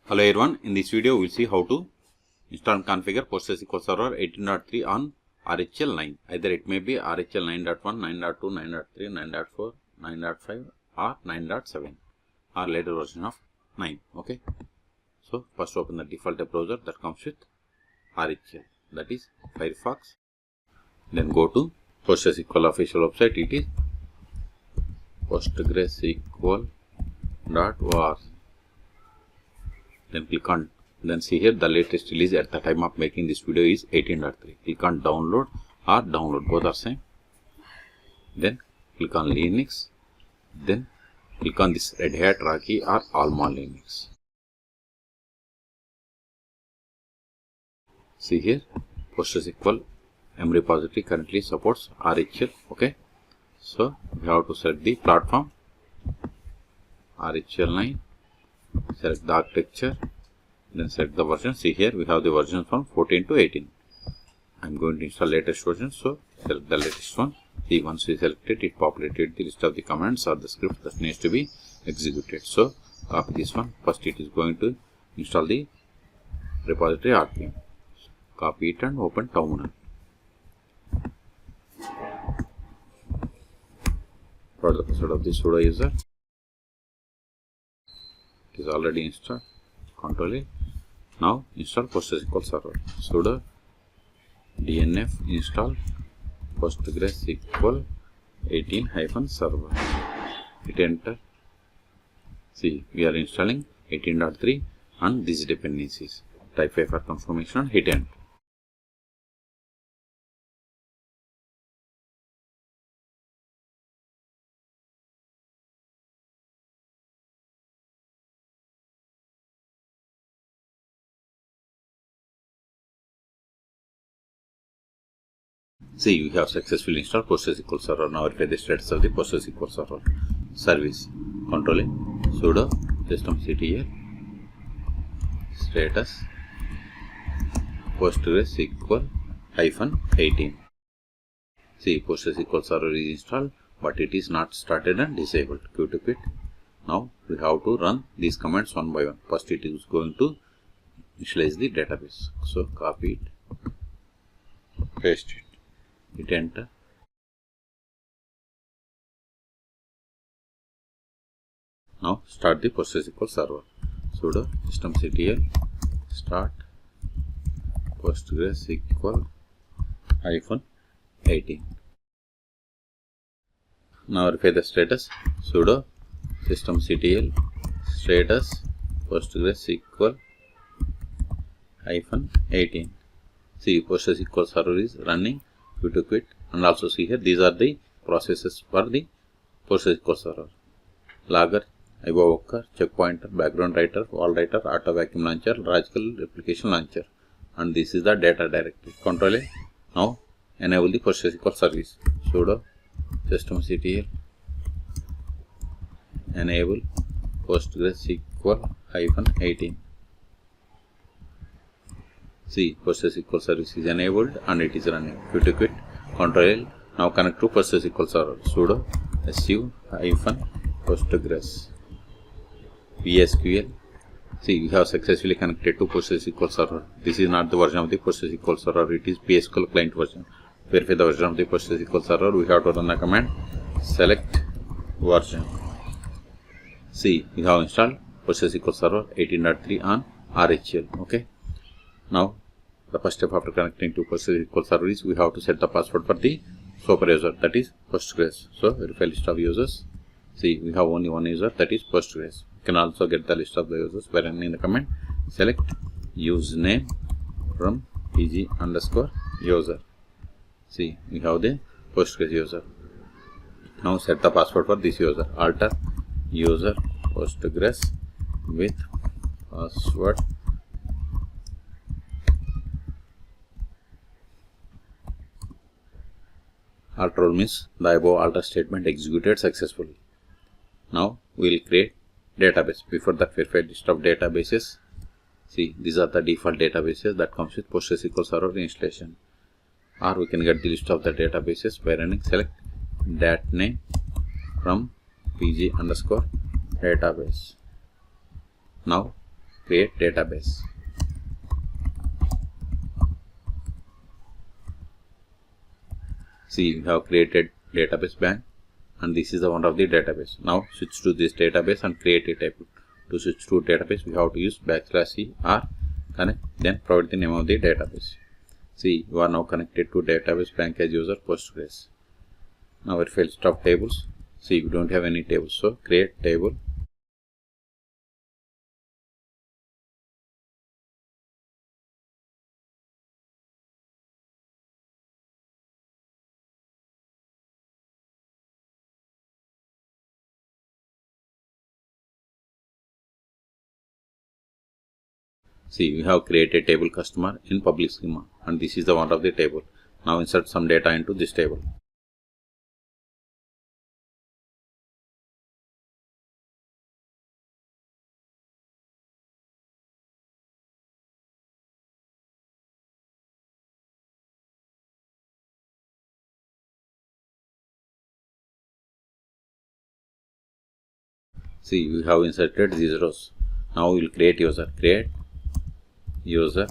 Hello everyone, in this video we will see how to install and configure PostgreSQL Server 18.3 on RHEL 9. Either it may be RHEL 9.1, 9.2, 9.3, 9.4, 9.5 or 9.7 or later version of 9. Okay. So first open the default browser that comes with RHEL, that is Firefox. Then go to PostgreSQL official website. It is postgresql.conf. Then click on, then see here the latest release at the time of making this video is 18.3. Click on download or download, both are same. Then click on Linux. Then click on this Red Hat, RHEL or Alma Linux. See here PostgreSQL M repository currently supports RHEL. Okay, so we have to select the platform RHEL 9. Select the architecture, then select the version. See here we have the version from 14 to 18. I am going to install latest version, so select the latest one. See, once we select it, it populated the list of the commands or the script that needs to be executed. So copy this one. First it is going to install the repository RPM. Copy it and open terminal. For the password of the sudo user. It is already installed. Ctrl A. Now install PostgreSQL Server. Sudo dnf install PostgreSQL 18-server. Hit enter. See, we are installing 18.3 and these dependencies. Type A for confirmation and hit enter. See, we have successfully installed PostgreSQL Server. Now verify the status of the PostgreSQL Server service. Ctrl A, sudo systemctl status PostgreSQL -18. See, PostgreSQL Server is installed, but it is not started and disabled. Q to quit. Now we have to run these commands one by one. First, it is going to initialize the database. So copy it, paste it. Hit enter. Now start the PostgreSQL Server. Sudo systemctl start PostgreSQL -18. Now verify the status. Sudo systemctl status PostgreSQL -18. See, PostgreSQL Server is running. Q to quit, and also see here these are the processes for the PostgreSQL Server: logger, IO worker, checkpointer, background writer, wall writer, auto vacuum launcher, RHEL replication launcher, and this is the data directory. Ctrl A. Now enable the PostgreSQL service. Sudo systemctl enable PostgreSQL -18. See, PostgreSQL service is enabled and it is running. Q to quit. Ctrl L. Now connect to PostgreSQL Server. Sudo su-postgres psql. See, we have successfully connected to PostgreSQL Server. This is not the version of the PostgreSQL Server. It is psql client version. Verify the version of the PostgreSQL Server. We have to run the command select version. See, we have installed PostgreSQL Server 18.3 on RHEL. Okay. Now, the first step after connecting to PostgreSQL Server is we have to set the password for the super user, that is Postgres. So, verify list of users. See, we have only one user, that is Postgres. You can also get the list of the users by running the command select username from pg_user. See, we have the Postgres user. Now, set the password for this user. Alter user Postgres with password alter means the above alter statement executed successfully. Now we will create database. Before that, verify list of databases. See, these are the default databases that comes with PostgreSQL Server installation. Or we can get the list of the databases by running select dat name from pg_database. Now create database. See, we have created database bank, and this is the one of the database. Now switch to this database and create a table. To switch to database, we have to use \c or connect, then provide the name of the database. See, you are now connected to database bank as user Postgres. Now verify list of tables. See, we don't have any tables, so create table. See, we have created table customer in public schema, and this is the one of the table. Now insert some data into this table. See, we have inserted these rows. Now we will create user. Create user.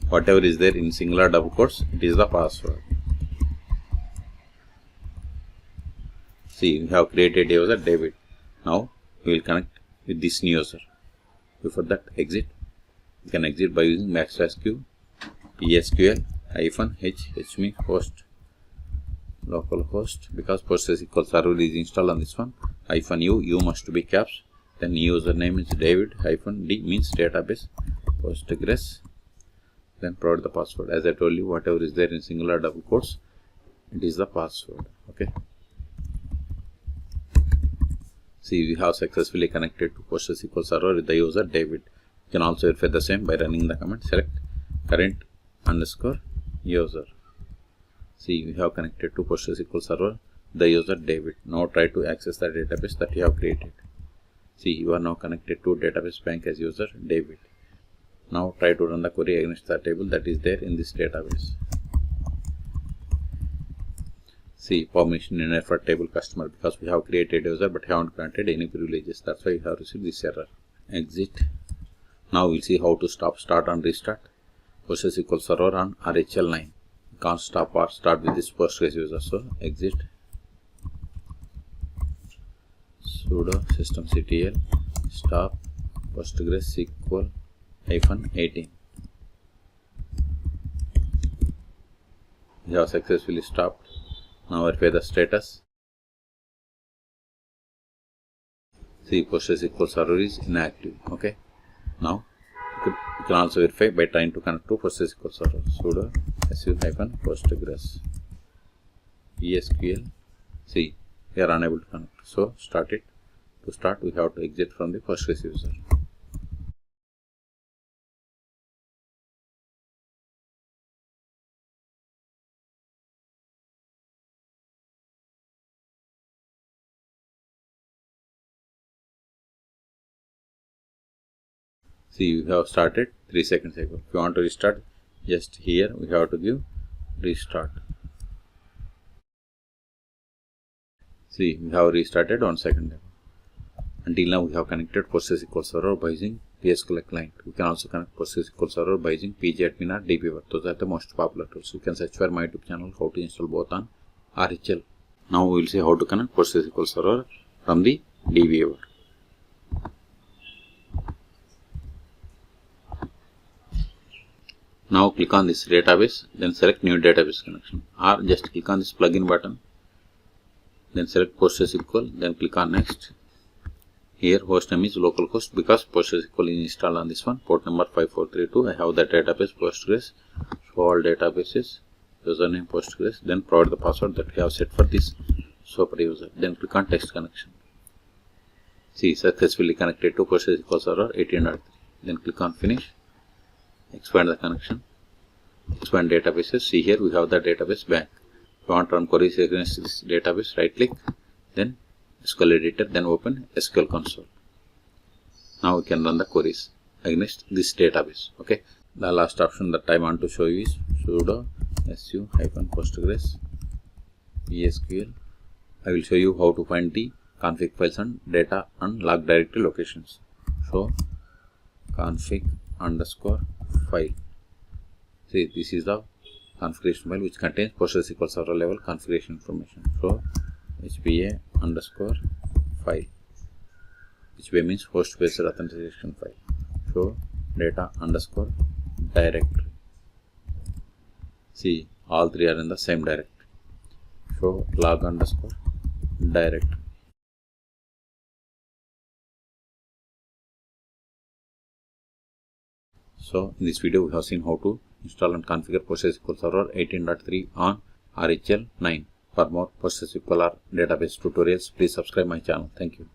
Whatever is there in singular double quotes, it is the password. See, we have created user David. Now we will connect with this new user. Before that, exit. You can exit by using \q psql -h host localhost, because PostgreSQL server is installed on this one. -u must be caps. Then username is David. -d means database Postgres. Then provide the password. As I told you, whatever is there in singular double quotes, it is the password. Okay. See, we have successfully connected to PostgreSQL server with the user David. You can also verify the same by running the command select current _ user. See, we have connected to PostgreSQL server the user David. Now try to access the database that you have created. See, you are now connected to database bank as user David. Now try to run the query against the table that is there in this database. See, permission in for table customer, because we have created user but haven't granted any privileges. That's why we have received this error. Exit. Now we'll see how to stop, start and restart PostgreSQL server on RHEL 9. You can't stop or start with this Postgres user. So exit. Sudo systemctl stop PostgreSQL 18. We have successfully stopped. Now verify the status. See, PostgreSQL server is inactive. Okay. Now you can also verify by trying to connect to PostgreSQL server. Sudo su-postgres psql. See, we are unable to connect. So start it. To start, we have to exit from the Postgres user. See, we have started 3 seconds ago. If you want to restart, just here we have to give restart. See, we have restarted 1 second ago. Until now, we have connected PostgreSQL server by using psql client. We can also connect PostgreSQL server by using pgadmin or DBeaver. Those are the most popular tools. You can search for my YouTube channel how to install both on RHEL. Now we will see how to connect PostgreSQL server from the DBeaver. Now click on this database, then select new database connection, or just click on this plugin button, then select PostgreSQL, then click on next. Here host name is localhost because PostgreSQL is installed on this one. Port number 5432. I have the database Postgres. Show all databases. Username Postgres. Then provide the password that we have set for this super user. Then click on text connection. See, successfully connected to PostgreSQL server 18.3. Then click on finish. Expand the connection. Expand databases. See, here we have the database bank. If you want to run queries against this database, right click, then SQL editor, then open SQL console. Now we can run the queries against this database. Okay. The last option that I want to show you is sudo su-postgres psql I will show you how to find the config files and data and log directory locations. So config underscore file. See, this is the configuration file which contains PostgreSQL server level configuration information. So HBA underscore file. HBA means host based authentication file. So data underscore directory. See, all three are in the same directory. So log underscore directory. So in this video we have seen how to install and configure PostgreSQL Server 18.3 on RHEL 9. For more PostgreSQL or database tutorials, please subscribe my channel. Thank you.